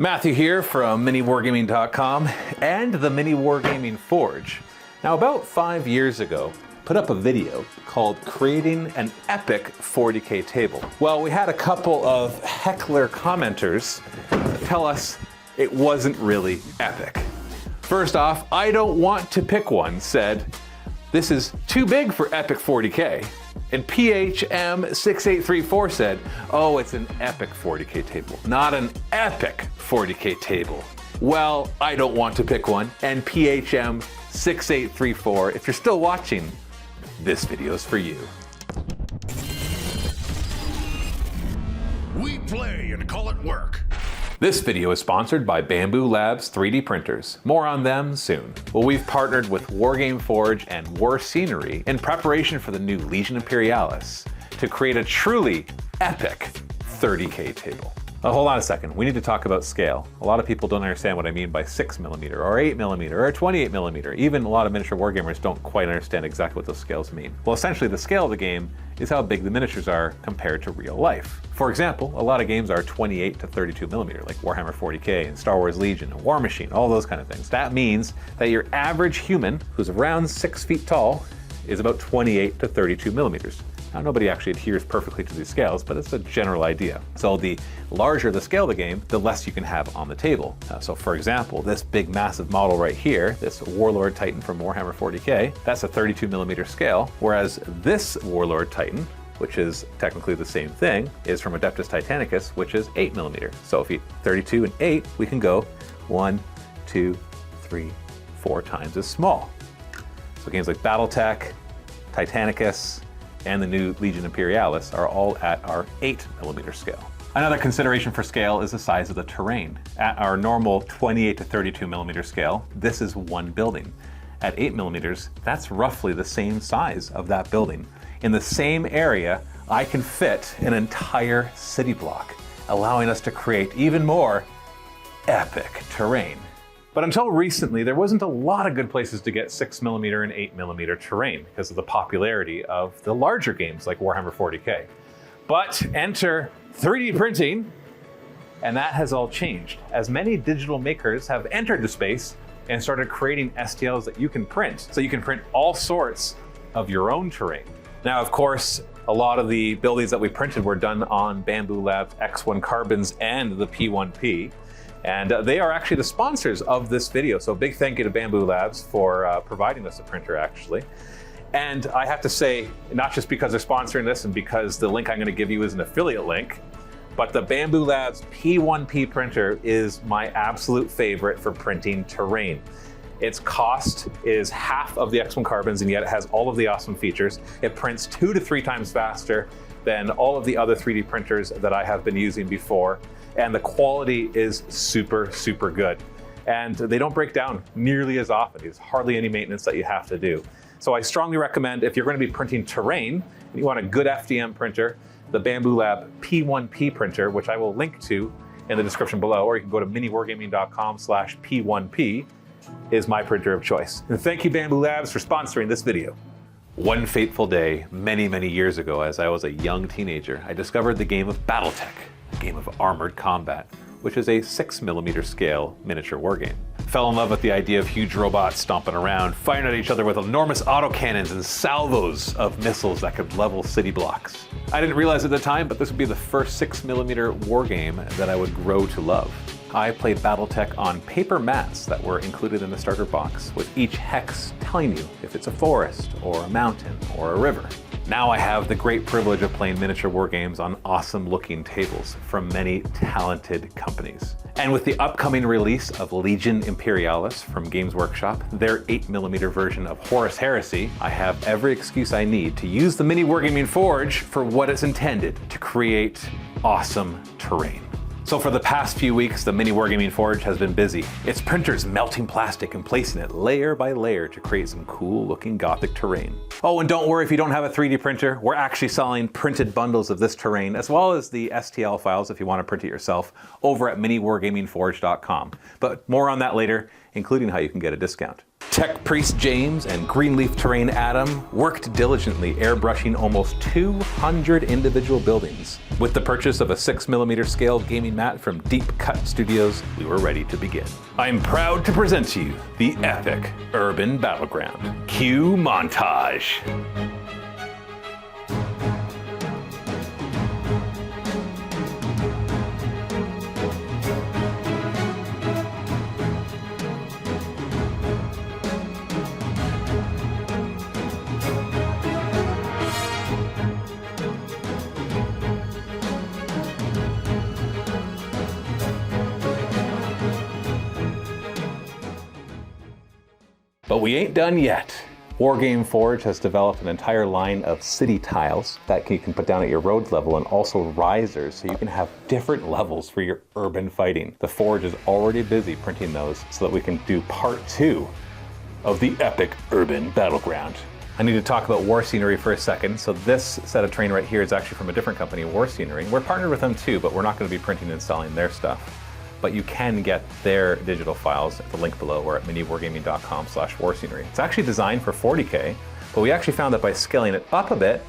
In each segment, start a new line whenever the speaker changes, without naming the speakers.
Matthew here from MiniWarGaming.com and the MiniWarGaming Forge. Now, about 5 years ago, put up a video called Creating an Epic 40K Table. Well, we had a couple of heckler commenters tell us it wasn't really epic. First off, I don't want to pick one said, this is too big for epic 40K. And PHM6834 said, oh, it's an epic 40K table, not an epic 40K table. Well, I don't want to pick one. And PHM6834, if you're still watching, this video is for you.
We play and call it work.
This video is sponsored by Bamboo Labs 3D printers. More on them soon. Well, we've partnered with Wargame Forge and Warscenery in preparation for the new Legion Imperialis to create a truly epic 30K table. Hold on a second, we need to talk about scale. A lot of people don't understand what I mean by 6mm or 8mm or 28mm. Even a lot of miniature wargamers don't quite understand exactly what those scales mean. Well, essentially the scale of the game is how big the miniatures are compared to real life. For example, a lot of games are 28 to 32mm, like Warhammer 40K and Star Wars Legion and War Machine, all those kind of things. That means that your average human, who's around 6 feet tall, is about 28 to 32mm. Now, nobody actually adheres perfectly to these scales, but it's a general idea. So the larger the scale of the game, the less you can have on the table. So for example, this big massive model right here, this Warlord Titan from Warhammer 40K, that's a 32mm scale, whereas this Warlord Titan, which is technically the same thing, is from Adeptus Titanicus, which is 8mm. So if you 32 and 8, we can go 1, 2, 3, 4 times as small. So games like Battletech, Titanicus, and the new Legion Imperialis are all at our 8mm scale. Another consideration for scale is the size of the terrain. At our normal 28 to 32mm scale, this is one building. At 8mm, that's roughly the same size of that building. In the same area, I can fit an entire city block, allowing us to create even more epic terrain. But until recently, there wasn't a lot of good places to get 6mm and 8mm terrain because of the popularity of the larger games like Warhammer 40K. But enter 3D printing, and that has all changed, as many digital makers have entered the space and started creating STLs that you can print. So you can print all sorts of your own terrain. Now, of course, a lot of the buildings that we printed were done on Bamboo Labs X1 Carbons and the P1P. And they are actually the sponsors of this video. So big thank you to Bamboo Labs for providing us a printer, actually. And I have to say, not just because they're sponsoring this and because the link I'm going to give you is an affiliate link, but the Bamboo Labs P1P printer is my absolute favorite for printing terrain. Its cost is half of the X1 Carbons, and yet it has all of the awesome features. It prints 2 to 3 times faster than all of the other 3D printers that I have been using before. And the quality is super, super good. And they don't break down nearly as often. There's hardly any maintenance that you have to do. So I strongly recommend, if you're going to be printing terrain and you want a good FDM printer, the Bamboo Lab P1P printer, which I will link to in the description below, or you can go to miniwargaming.com/P1P, is my printer of choice. And thank you, Bamboo Labs, for sponsoring this video. One fateful day, many, many years ago, as I was a young teenager, I discovered the game of Battletech, a game of armored combat, which is a 6mm scale miniature wargame. Fell in love with the idea of huge robots stomping around, firing at each other with enormous autocannons and salvos of missiles that could level city blocks. I didn't realize at the time, but this would be the first 6mm wargame that I would grow to love. I played Battletech on paper mats that were included in the starter box, with each hex telling you if it's a forest, or a mountain, or a river. Now I have the great privilege of playing miniature wargames on awesome looking tables from many talented companies. And with the upcoming release of Legion Imperialis from Games Workshop, their 8mm version of Horus Heresy, I have every excuse I need to use the MiniWarGaming Forge for what it's intended, to create awesome terrain. So for the past few weeks, the MiniWarGaming Forge has been busy. Its printers melting plastic and placing it layer by layer to create some cool looking Gothic terrain. Oh, and don't worry if you don't have a 3D printer, we're actually selling printed bundles of this terrain, as well as the STL files if you want to print it yourself, over at miniwargamingforge.com. But more on that later, including how you can get a discount. Tech Priest James and Greenleaf Terrain Adam worked diligently airbrushing almost 200 individual buildings. With the purchase of a 6mm scale gaming mat from Deep Cut Studios, we were ready to begin. I'm proud to present to you the epic Urban Battleground. Cue montage. But we ain't done yet. Wargame Forge has developed an entire line of city tiles that you can put down at your road level, and also risers, so you can have different levels for your urban fighting. The Forge is already busy printing those so that we can do part 2 of the epic urban battleground. I need to talk about Warscenery for a second. So this set of terrain right here is actually from a different company, Warscenery. We're partnered with them too, but we're not going to be printing and selling their stuff. But you can get their digital files at the link below or at miniwargaming.com/warscenery. It's actually designed for 40K, but we actually found that by scaling it up a bit,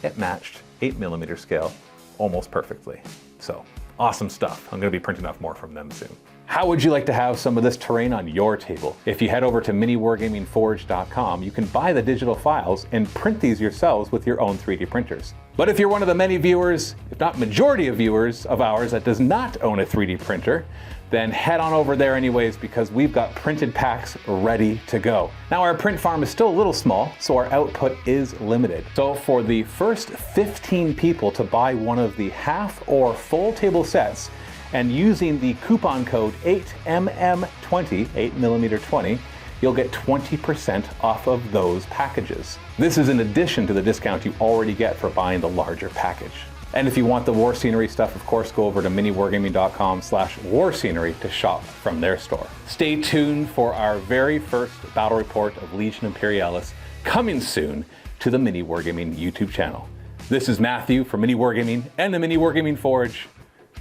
it matched 8mm scale almost perfectly. So awesome stuff. I'm gonna be printing off more from them soon. How would you like to have some of this terrain on your table? If you head over to miniwargamingforge.com, you can buy the digital files and print these yourselves with your own 3D printers. But if you're one of the many viewers, if not majority of viewers of ours that does not own a 3D printer, then head on over there anyways, because we've got printed packs ready to go. Now our print farm is still a little small, so our output is limited. So for the first 15 people to buy one of the half or full table sets, and using the coupon code 8mm20, 8mm20, you'll get 20% off of those packages. This is in addition to the discount you already get for buying the larger package. And if you want the Warscenery stuff, of course, go over to miniwargaming.com/warscenery to shop from their store. Stay tuned for our very first battle report of Legion Imperialis, coming soon to the MiniWargaming YouTube channel. This is Matthew from MiniWargaming and the MiniWargaming Forge.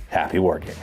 Happy wargaming.